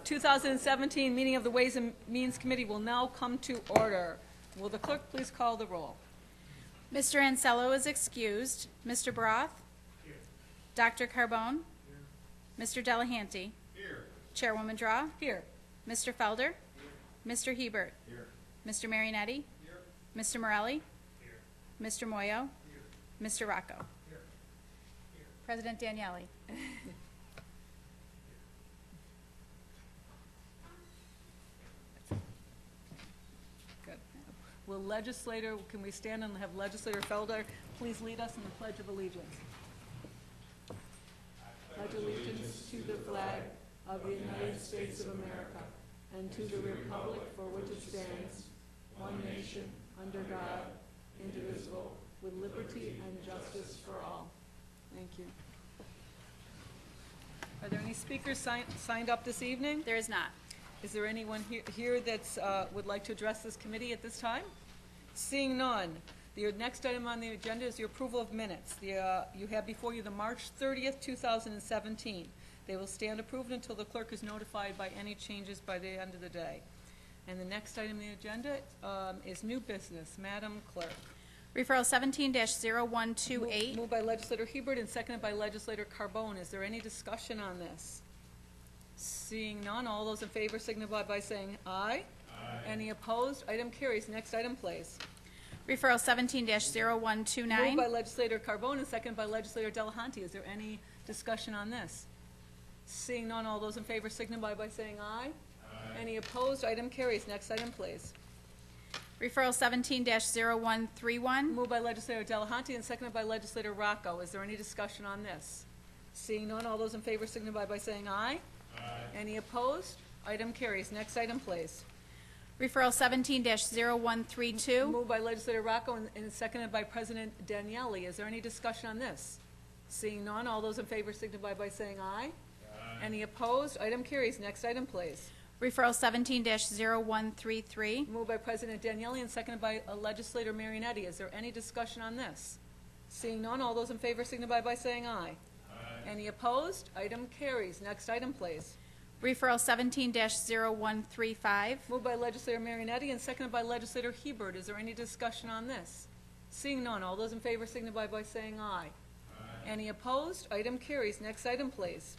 2017 meeting of the Ways and Means Committee will now come to order. Will the clerk please call the roll? Mr. Ansello is excused. Mr. Broth? Here. Dr. Carbone? Here. Mr. Delahanty? Here. Chairwoman Draw? Here. Mr. Felder? Here. Mr. Hebert? Here. Mr. Marinetti? Here. Mr. Morelli? Here. Mr. Moyo? Here. Mr. Rocco? Here. Here. President Daniele? Good. Can we stand and have Legislator Felder please lead us in the Pledge of Allegiance? Pledge allegiance to the flag of the United States of America and to the republic for which it stands, one nation, under God, indivisible, with liberty and justice for all. Thank you. Are there any speakers signed up this evening? There is not. Is there anyone here that would like to address this committee at this time? Seeing none, the next item on the agenda is your approval of minutes. You have before you the March 30th, 2017. They will stand approved until the clerk is notified by any changes by the end of the day. And the next item on the agenda is new business. Madam Clerk. Referral 17-0128. Moved by Legislator Hebert and seconded by Legislator Carbone. Is there any discussion on this? Seeing none, all those in favor signify by saying aye. Aye. Any opposed? Item carries. Next item, please. Referral 17-0129. Moved by Legislator Carbone and seconded by Legislator Delahanty. Is there any discussion on this? Seeing none, all those in favor signify by saying aye. Aye. Any opposed? Item carries. Next item, please. Referral 17-0131. Moved by Legislator Delahanty and seconded by Legislator Rocco. Is there any discussion on this? Seeing none, all those in favor signify by saying aye. Aye. Any opposed? Item carries. Next item, please. Referral 17-0132. Moved by Legislator Rocco and seconded by President Daniele. Is there any discussion on this? Seeing none, all those in favor signify by saying aye. Aye. Any opposed? Item carries. Next item, please. Referral 17-0133. Moved by President Daniele and seconded by Legislator Marinetti. Is there any discussion on this? Seeing none, all those in favor signify by saying aye. Aye. Any opposed? Item carries. Next item, please. Referral 17-0135. Moved by Legislator Marinetti and seconded by Legislator Hebert. Is there any discussion on this? Seeing none, all those in favor signify by saying aye. Aye. Any opposed? Item carries. Next item, please.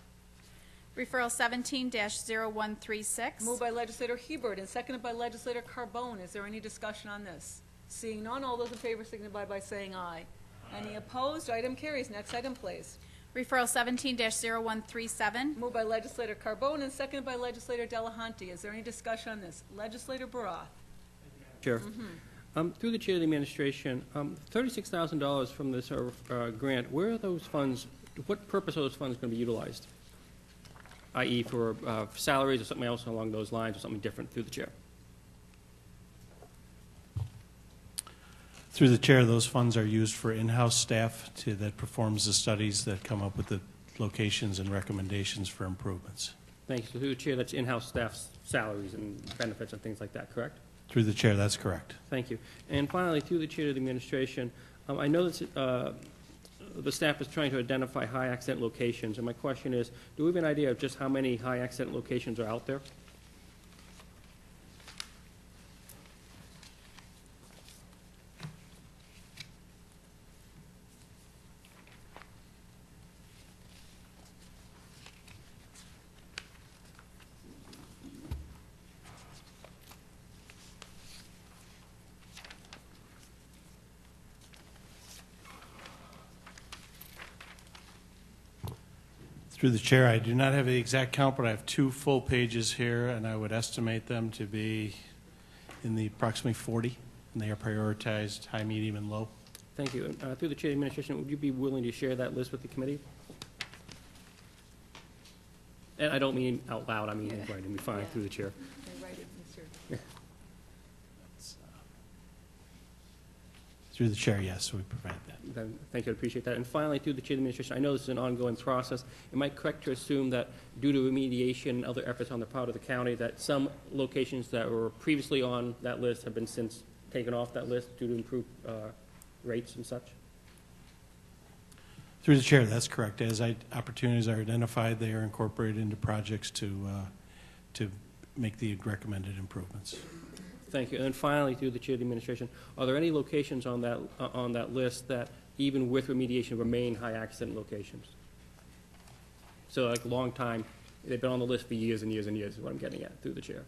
Referral 17-0136. Moved by Legislator Hebert and seconded by Legislator Carbone. Is there any discussion on this? Seeing none, all those in favor signify by saying aye. Aye. Any opposed? Item carries. Next item, please. Referral 17-0137. Moved by Legislator Carbone and seconded by Legislator Delahanty. Is there any discussion on this? Legislator Baroth. Chair. Through the chair of the administration, $36,000 from this grant, where are those funds, what purpose are those funds going to be utilized? I.e. for salaries or something else along those lines or something different through the chair? Through the chair, those funds are used for in-house staff that performs the studies that come up with the locations and recommendations for improvements. Thank you. So through the chair, that's in-house staff salaries and benefits and things like that, correct? Through the chair, that's correct. Thank you. And finally, through the chair of the administration, I know that the staff is trying to identify high accident locations, and my question is, do we have an idea of just how many high accident locations are out there? Through the chair, I do not have the exact count, but I have 2 full pages here, and I would estimate them to be in the approximately 40, and they are prioritized high, medium, and low. Thank you. And, through the chair of the administration, would you be willing to share that list with the committee? And I don't mean out loud, I mean in writing. It'd be fine through the chair. Okay, right, Mr. Through the chair, yes, we provide that. Thank you, I appreciate that. And finally, through the chair of the administration, I know this is an ongoing process. Am I correct to assume that due to remediation and other efforts on the part of the county, that some locations that were previously on that list have been since taken off that list due to improved rates and such? Through the chair, that's correct. As opportunities are identified, they are incorporated into projects to to make the recommended improvements. Thank you. And then finally, through the chair of the administration, are there any locations on that list that, even with remediation, remain high accident locations? So like a long time, they've been on the list for years and years and years is what I'm getting at through the chair.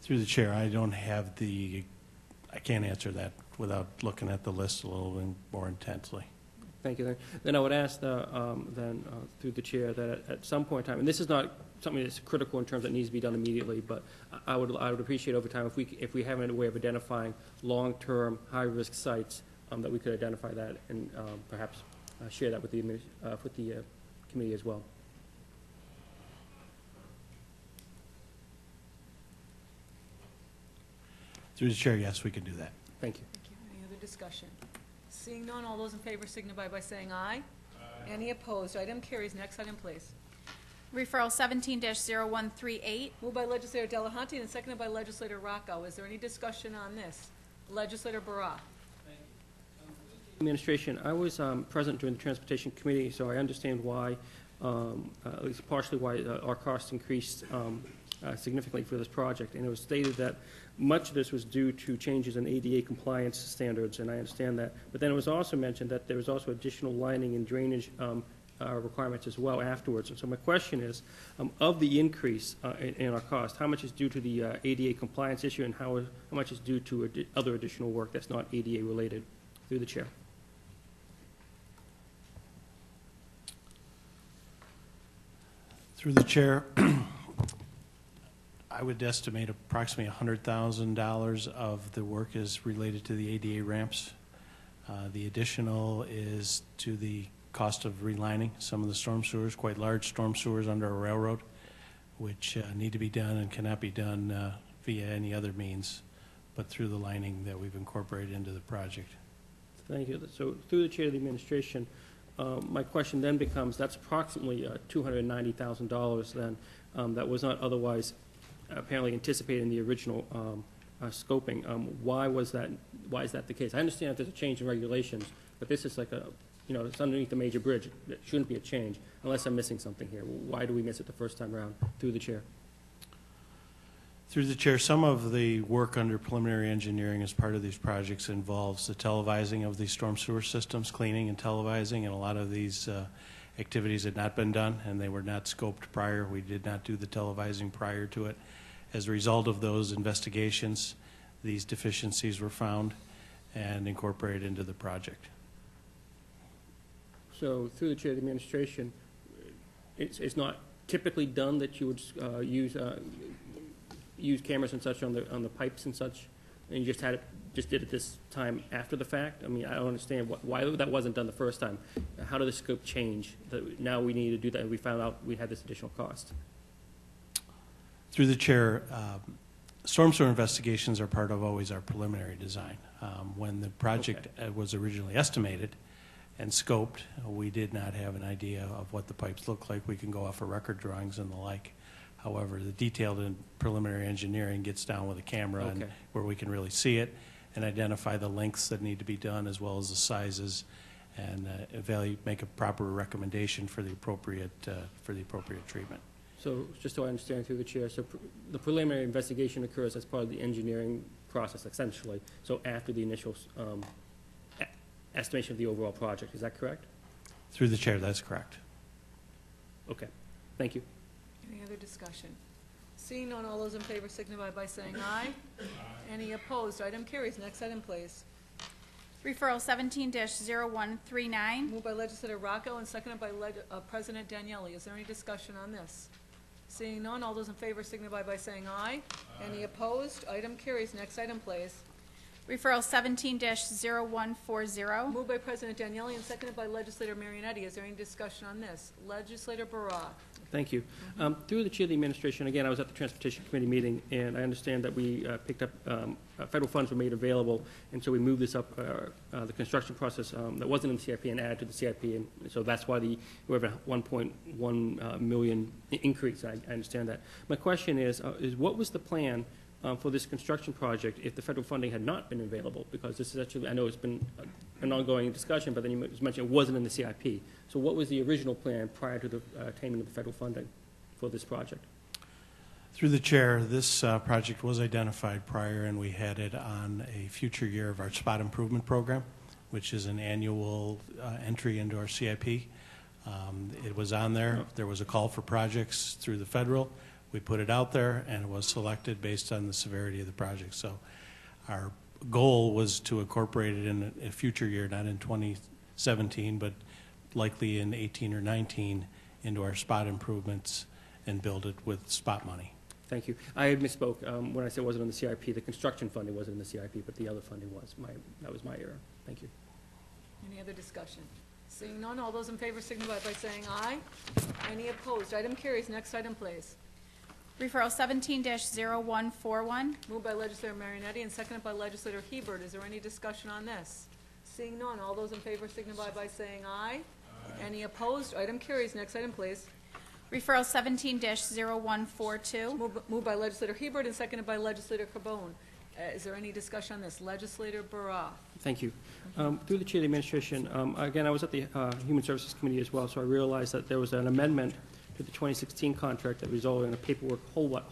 Through the chair, I can't answer that without looking at the list a little bit more intensely. Thank you. Then I would ask, through the chair, that at some point in time, and this is not something that's critical in terms that needs to be done immediately, but I would appreciate over time if we have a way of identifying long-term, high-risk sites, that we could identify that and perhaps share that with the committee as well. Through the chair, yes, we can do that. Thank you. Thank you. Any other discussion? Seeing none, all those in favor signify by saying aye. Any opposed? Item carries. Next item, please. Referral 17-0138. Moved by legislator Delahanty and seconded by legislator Rocco. Is there any discussion on this? Legislator Barat. Administration, I was present during the Transportation Committee, so I understand why, at least partially why our costs increased significantly for this project. And it was stated that much of this was due to changes in ADA compliance standards, and I understand that. But then it was also mentioned that there was also additional lining and drainage requirements as well afterwards. And so my question is, of the increase in our cost, how much is due to the ADA compliance issue, and how much is due to other additional work that's not ADA related? Through the chair. Through the chair, I would estimate approximately $100,000 of the work is related to the ADA ramps. The additional is to the cost of relining some of the storm sewers, quite large storm sewers under a railroad, which need to be done and cannot be done via any other means, but through the lining that we've incorporated into the project. Thank you. So through the chair of the administration, my question then becomes, that's approximately $290,000 then that was not otherwise apparently anticipated in the original scoping. Why is that the case? I understand if there's a change in regulations, but this is like it's underneath a major bridge. It shouldn't be a change unless I'm missing something here. Why do we miss it the first time around? Through the chair. Through the chair, some of the work under preliminary engineering as part of these projects involves the televising of these storm sewer systems, cleaning and televising, and a lot of these activities had not been done, and they were not scoped prior. We did not do the televising prior to it. As a result of those investigations, these deficiencies were found and incorporated into the project. So through the chair of the administration, it's not typically done that you would use cameras and such on the pipes and such, and you just did it this time after the fact? I mean, I don't understand why that wasn't done the first time. How did the scope change that now we need to do that, and we found out we had this additional cost? Through the chair, storm sewer investigations are part of always our preliminary design. When the project was originally estimated and scoped, we did not have an idea of what the pipes look like. We can go off of record drawings and the like. However, the detailed and preliminary engineering gets down with a camera and where we can really see it and identify the lengths that need to be done as well as the sizes, and make a proper recommendation for the appropriate treatment. So just so I understand through the chair, so the preliminary investigation occurs as part of the engineering process essentially, so after the initial estimation of the overall project, is that correct? Through the chair, that's correct. Okay, thank you. Any other discussion? Seeing none, all those in favor signify by saying aye. Any opposed? Item carries. Next item, please. Referral 17-0139. Moved by legislator Rocco and seconded by President Daniele. Is there any discussion on this? Seeing none, all those in favor signify by saying aye. Any opposed? Item carries. Next item, please. Referral 17-0140. Moved by President Daniele and seconded by legislator Marionetti. Is there any discussion on this? Legislator Barat. Thank you. Through the chair of the administration, again, I was at the Transportation Committee meeting, and I understand that we picked up, federal funds were made available, and so we moved this up, the construction process that wasn't in the CIP and added to the CIP, and so that's why we have a 1.1 million increase. I understand that. My question is what was the plan for this construction project if the federal funding had not been available? Because this is actually, I know it's been an ongoing discussion, but then you mentioned it wasn't in the CIP. So what was the original plan prior to the attainment of the federal funding for this project? Through the chair, this project was identified prior, and we had it on a future year of our spot improvement program, which is an annual entry into our CIP. It was on there. There was a call for projects through the federal. We put it out there, and it was selected based on the severity of the project. So our goal was to incorporate it in a future year, not in 2017, but likely in 18 or 19, into our spot improvements and build it with spot money. Thank you. I had misspoke when I said it wasn't in the CIP. The construction funding wasn't in the CIP, but the other funding was. That was my error. Thank you. Any other discussion? Seeing none, all those in favor signify by saying aye. Any opposed? Item carries. Next item, please. Referral 17-0141. Moved by legislator Marinetti and seconded by legislator Hebert. Is there any discussion on this? Seeing none, all those in favor signify by saying aye. Any opposed? Item carries. Next item, please. Referral 17-0142. Moved by legislator Hebert and seconded by legislator Carbone. Is there any discussion on this? Legislator Baroff. Thank you. Through the chair of the administration, again, I was at the Human Services Committee as well, so I realized that there was an amendment to the 2016 contract that resulted in a paperwork holdup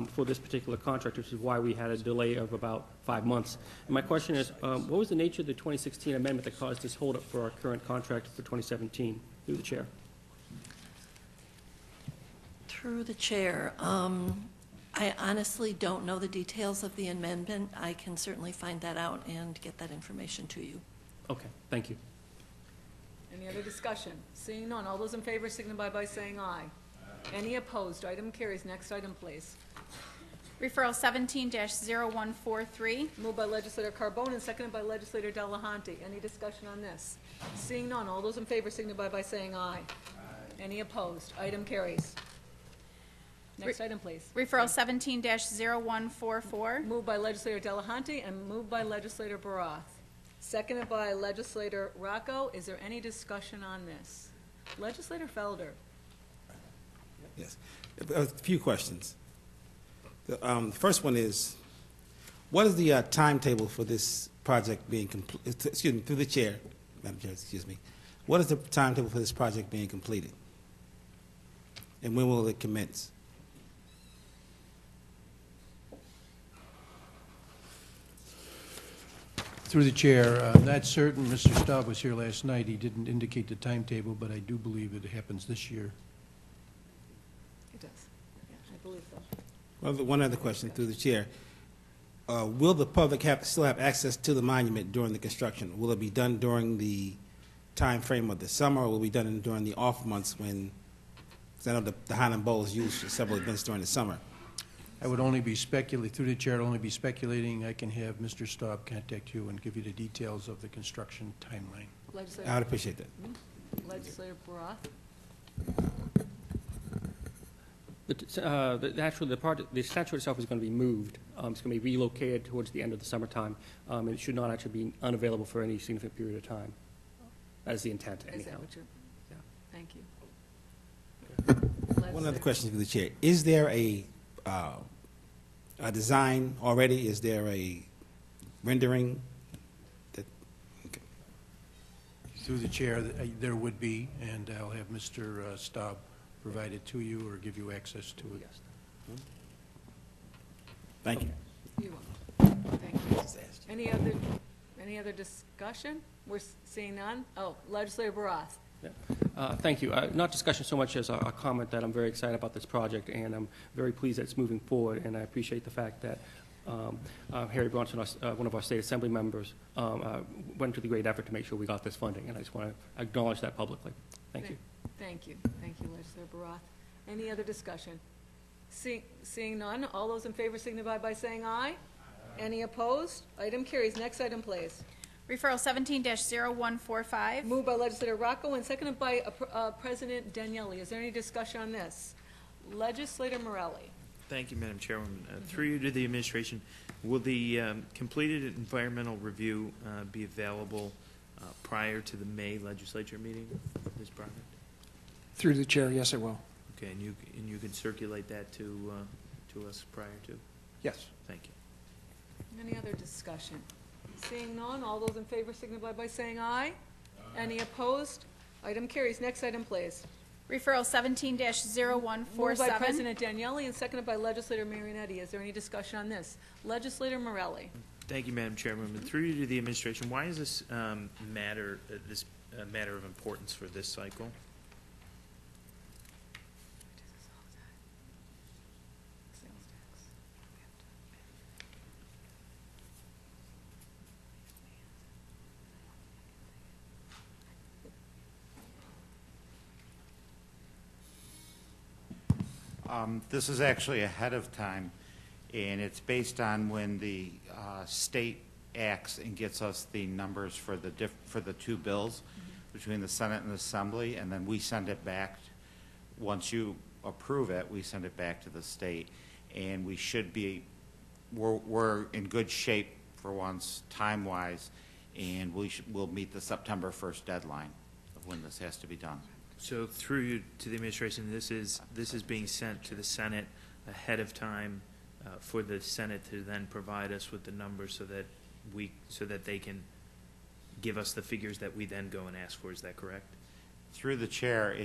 for this particular contract, which is why we had a delay of about 5 months. And my question is, what was the nature of the 2016 amendment that caused this holdup for our current contract for 2017? Through the chair. Through the chair, I honestly don't know the details of the amendment. I can certainly find that out and get that information to you. Okay, thank you. Any other discussion? Seeing none, all those in favor signify by saying aye. Any opposed? Item carries. Next item, please. Referral 17-0143. Moved by legislator Carbone and seconded by legislator Delahanty. Any discussion on this? Seeing none, all those in favor signify by saying aye. Any opposed? Item carries. Next item, please. Referral 17-0144. Moved by legislator Delahanty and moved by legislator Baroff. Seconded by legislator Rocco. Is there any discussion on this? Legislator Felder. Yes. A few questions. The first one is, what is the timetable for this project being completed? Excuse me, through the chair, Madam Chair, excuse me. What is the timetable for this project being completed? And when will it commence? Through the chair, not certain. Mr. Staub was here last night. He didn't indicate the timetable, but I do believe it happens this year. It does. Yeah, I believe so. Well, one other question through the chair. Will the public still have access to the monument during the construction? Will it be done during the time frame of the summer, or will it be done during the off months when, because I know the Highland Bowl is used for several events during the summer? I would only be speculating, through the chair, I'd only be speculating. I can have Mr. Staub contact you and give you the details of the construction timeline. Legislator, I would appreciate that. Legislator Baroff. Actually, the statue itself is going to be moved. It's going to be relocated towards the end of the summertime. And it should not actually be unavailable for any significant period of time. That is the intent, Is anyhow. that what you're? Yeah. Thank you. One other question through the chair. Is there a design already? Is there a rendering? Okay. Through the chair, there would be, and I'll have Mr. Staub provide it to you or give you access to it. Yes. Thank you. You want. Thank you. Any other discussion? We're seeing none? Oh, Legislator Baroff. Thank you. Not discussion so much as a comment that I'm very excited about this project, and I'm very pleased that it's moving forward, and I appreciate the fact that Harry Bronson, one of our state assembly members, went to the great effort to make sure we got this funding, and I just want to acknowledge that publicly. Thank you. Thank you. Thank you, Legislator Baroff. Any other discussion? Seeing none, all those in favor signify by saying aye. Any opposed? Item carries. Next item, please. Referral 17-0145. Moved by Legislator Rocco and seconded by President Daniele. Is there any discussion on this? Legislator Morelli. Thank you, Madam Chairwoman. Through you to the administration, will the completed environmental review be available prior to the May legislature meeting of this project? Through the chair, yes, it will. Okay, and you can circulate that to us prior to? Yes. Thank you. Any other discussion? Seeing none, all those in favor signify by saying aye. Any opposed? Item carries. Next item, please. Referral 17-0147. Moved by President Daniele and seconded by Legislator Marionetti. Is there any discussion on this? Legislator Morelli. Thank you, Madam Chairwoman. Through you to the administration, why is this matter of importance for this cycle? This is actually ahead of time, and it's based on when the state acts and gets us the numbers for the two bills between the Senate and the Assembly, and then we send it back. Once you approve it, we send it back to the state, and we should be, we're in good shape for once, time-wise, and we'll meet the September 1st deadline of when this has to be done. So through you to the administration, this is being sent to the Senate ahead of time for the Senate to then provide us with the numbers so that they can give us the figures that we then go and ask for. Is that correct? Through the chair,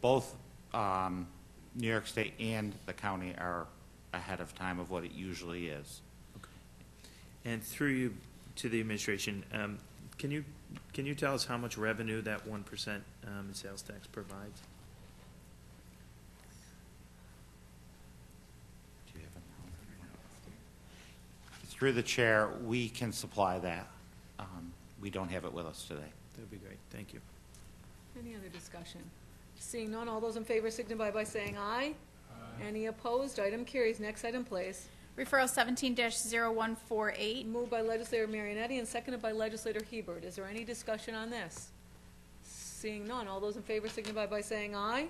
both New York State and the county are ahead of time of what it usually is. Okay. And through you to the administration, can you tell us how much revenue that 1% in sales tax provides? Do you have it? Through the chair, we can supply that. We don't have it with us today. That would be great. Thank you. Any other discussion? Seeing none, all those in favor signify by saying aye. Any opposed? Item carries. Next item, please. Referral 17-0148. Moved by Legislator Marionetti and seconded by Legislator Hebert. Is there any discussion on this? Seeing none, all those in favor signify by saying aye.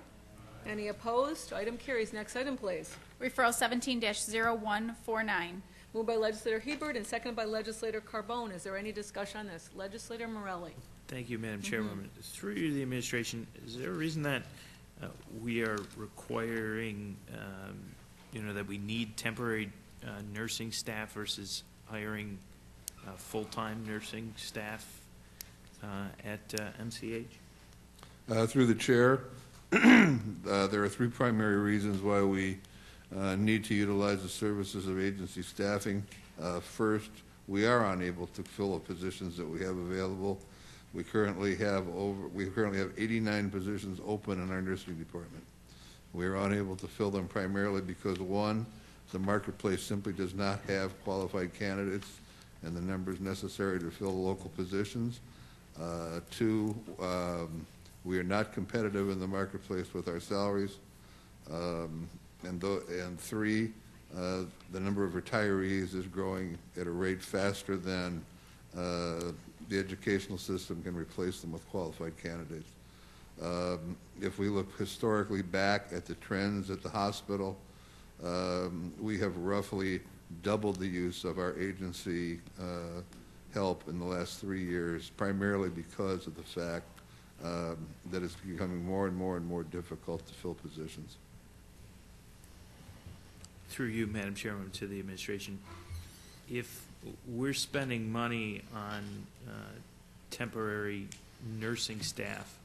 Any opposed? Item carries. Next item, please. Referral 17-0149. Moved by Legislator Hebert and seconded by Legislator Carbone. Is there any discussion on this? Legislator Morelli. Thank you, Madam Chairwoman. Through you to the administration, is there a reason that we are requiring, that we need temporary nursing staff versus hiring full-time nursing staff at MCH? Through the chair, there are three primary reasons why we need to utilize the services of agency staffing. First, we are unable to fill the positions that we have available. We currently have 89 positions open in our nursing department. We are unable to fill them primarily because, one, the marketplace simply does not have qualified candidates and the numbers necessary to fill the local positions. Two, we are not competitive in the marketplace with our salaries. And three, the number of retirees is growing at a rate faster than the educational system can replace them with qualified candidates. If we look historically back at the trends at the hospital, we have roughly doubled the use of our agency help in the last 3 years, primarily because of the fact that it's becoming more and more and more difficult to fill positions. Through you, Madam Chairman, to the administration, if we're spending money on temporary nursing staff,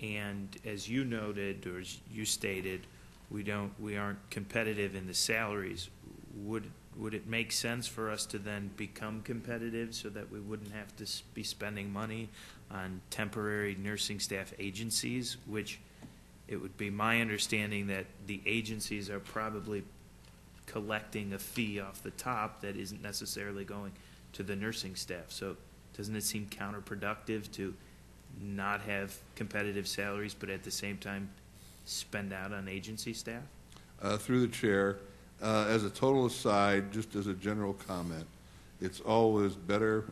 and as you noted, or as you stated, we aren't competitive in the salaries, would it make sense for us to then become competitive so that we wouldn't have to be spending money on temporary nursing staff agencies, which it would be my understanding that the agencies are probably collecting a fee off the top that isn't necessarily going to the nursing staff. So doesn't it seem counterproductive to not have competitive salaries but at the same time spend out on agency staff? Through the chair, as a total aside, just as a general comment, it's always better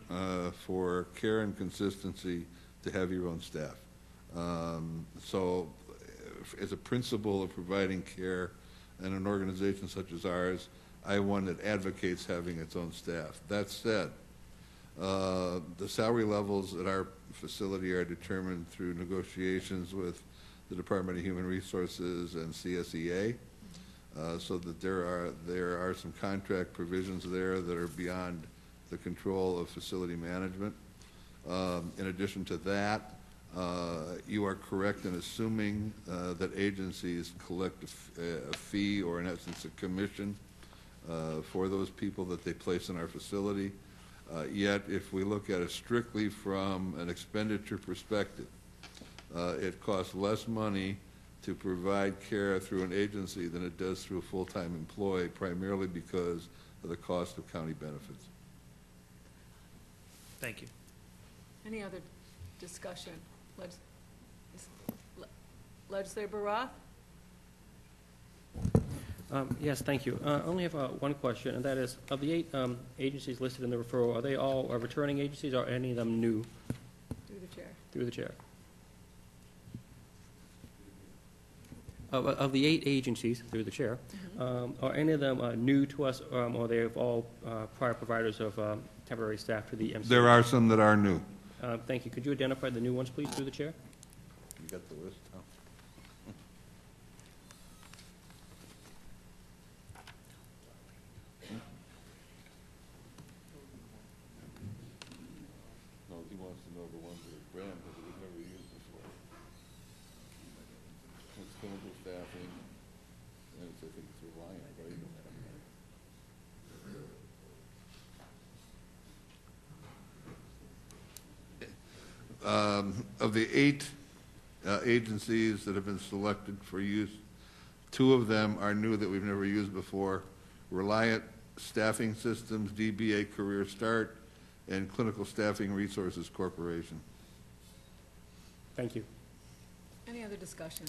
for care and consistency to have your own staff. So as a principle of providing care in an organization such as ours, I'm one that advocates having its own staff. That said, the salary levels at our facility are determined through negotiations with the Department of Human Resources and CSEA. so that there are some contract provisions there that are beyond the control of facility management. In addition to that, you are correct in assuming that agencies collect a fee, or in essence a commission, for those people that they place in our facility. Yet, if we look at it strictly from an expenditure perspective, it costs less money to provide care through an agency than it does through a full-time employee, primarily because of the cost of county benefits. Thank you. Any other discussion? Legislator Roth? Yes, thank you. I only have one question, and that is, of the 8 agencies listed in the referral, are they all returning agencies, or are any of them new? Through the chair. Through the chair. Of the 8 agencies, through the chair, are any of them new to us, or they have all prior providers of temporary staff to the MC? There are some that are new. Thank you. Could you identify the new ones, please, through the chair? You got the list, Tom? No, he wants to know the ones that are brand that we've never used before. It's clinical staffing, and I think it's Reliant, right? Of the 8 agencies that have been selected for use, 2 of them are new that we've never used before: Reliant Staffing Systems, DBA Career Start, and Clinical Staffing Resources Corporation. Thank you. Any other discussion?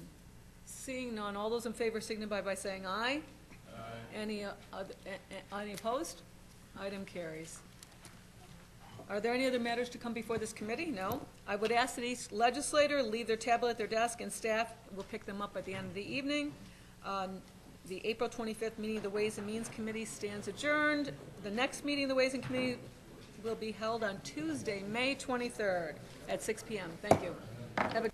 Seeing none, all those in favor signify by saying aye. Aye. Any opposed? Item carries. Are there any other matters to come before this committee? No. I would ask that each legislator leave their tablet at their desk, and staff will pick them up at the end of the evening. The April 25th meeting of the Ways and Means Committee stands adjourned. The next meeting of the Ways and Committee will be held on Tuesday, May 23rd at 6 p.m. Thank you. Have a